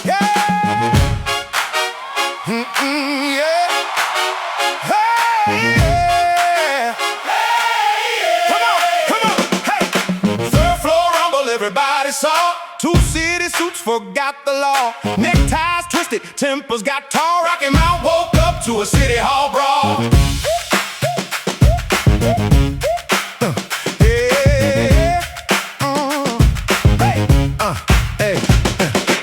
Yeah. Yeah. Hey, yeah. Come on, hey. Third floor rumble, everybody saw. Two city suits forgot the law. Neckties twisted, tempers got tall. Rocky Mount woke up to a city hall brawl.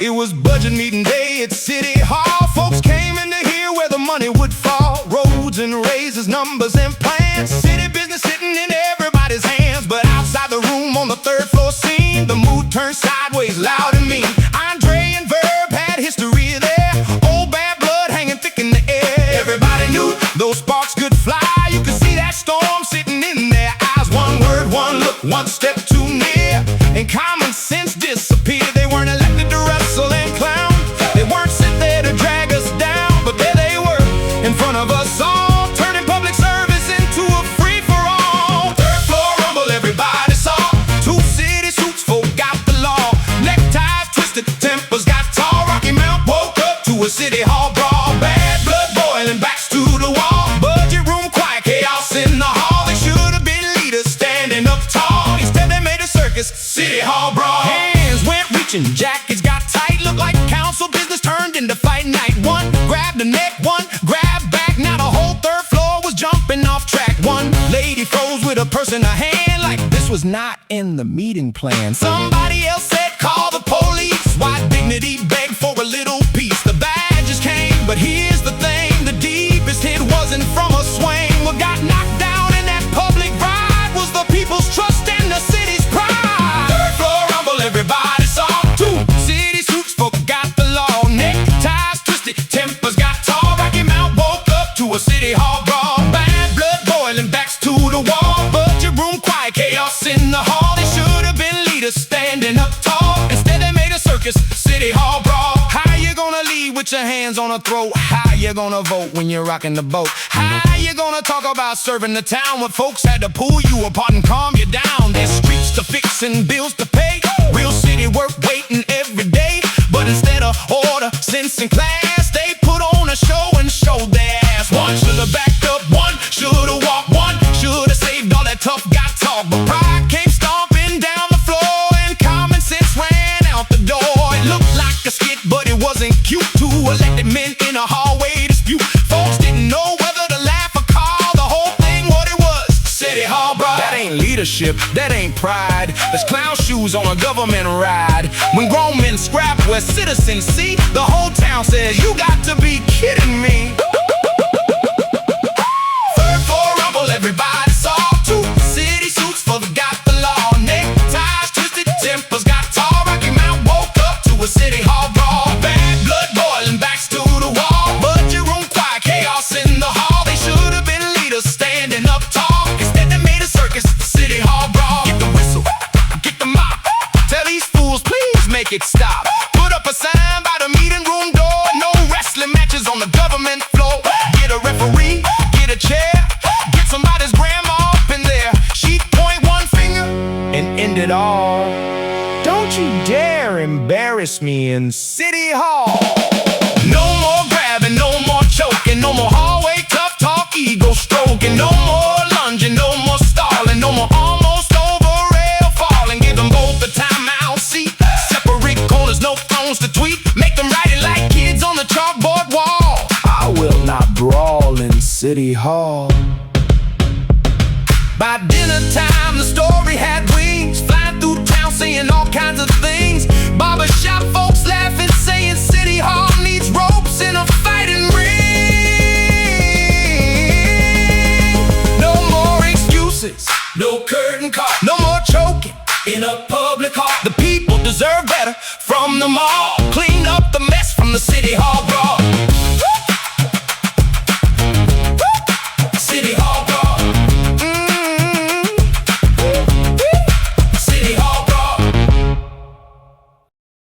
It was budget meeting day at City Hall. Folks came in to hear where the money would fall. Roads and raises, numbers and plans. City business sitting in everybody's hands. But outside the room on the third floor scene, the mood turned sideways, loud and mean. Andre and Verb had history there. Old bad blood hanging thick in the air. Everybody knew those sparks could fly. You could see that storm sitting in their eyes. One word, one look, one step too near, and common sense disappeared. They weren't elected to wrestle and clown. They weren't sit there to drag us down. But there they were, in front of us all, turning public service into a free-for-all. Third floor rumble, everybody saw. Two city suits forgot the law. Neckties twisted, tempers got tall. Rocky Mount woke up to a city hall brawl. Bad blood boiling, backs to the wall. Budget room quiet, chaos in the hall. They should have been leaders standing up tall. Instead they made a circus, city hall brawl. Hands went reaching, jackets got tight. Looked like council business turned into fight night. One grabbed the neck, one grabbed back. Now the whole third floor was jumping off track. One lady froze with a purse in her hand, like this was not in the meeting plan. Somebody else said call the police. Why dignity begged for a little piece. The badges came, but here's the thing. The deepest hit wasn't from a swing. What got knocked down in that public ride was the people's trust and the city's pride. Third floor rumble, everybody saw. Two city suits forgot the law. Neckties twisted, tempers got tall. Rocky Mount woke up to a city hall brawl. Bad blood boiling, backs to the wall. Budget room quiet, chaos in the hall. They should have been leaders standing up tall. Instead they made a circus, city hall brawl. How you gonna lead with your hands on a throat? How you gonna vote when you're rocking the boat? How you gonna talk about serving the town when folks had to pull you apart and calm you down? There's streets to fix and bills to pay. Real city work waiting every day. But instead of order, sense, and class, they put on a show and showed their ass. One should've backed up, one should've walked, one should've saved all that tough guy talk. But pride came stomping down the floor and common sense ran out the door. It looked like a skit, but it wasn't cute. Two elected men in a hallway dispute. Folks didn't know whether to laugh or call the whole thing what it was. City hall brawl. That ain't leadership, that ain't pride. There's clown shoes on a government ride. When grown men scrap where citizens see, the whole town says, you got to be kidding me. Third floor rumble, everybody saw. Two city suits forgot the law. Neckties twisted, tempers got tall. Rocky Mount woke up to a city hall brawl. Bad blood boiling, backs to the wall. Budget room quiet, chaos in the hall. They should have been leaders standing up tall. Instead they made a circus, city hall brawl. Get the whistle, get the mop. Tell these fools, please make it stop. Put up a sign by the meeting room door. No wrestling matches on the government floor. Get a referee, get a chair. Get somebody's grandma up in there. She'd point one finger and end it all. Don't you dare embarrass me in City Hall. No more grabbing, no more choking. No more hallway tough talk, ego stroking. No more lunging, no more stalling. No more almost over rail falling. Give them both the timeout seat. Separate corners, no phones to tweet. Make them write it like kids on the chalkboard wall. I will not brawl in City Hall. By dinner time, the story had wings. Flying through town, saying all kinds of things. Barbershop folks laughing, saying City Hall needs ropes in a fighting ring. No more excuses, no curtain call. No more choking in a public hall. The people deserve better from them all. Clean up the mess from the City Hall.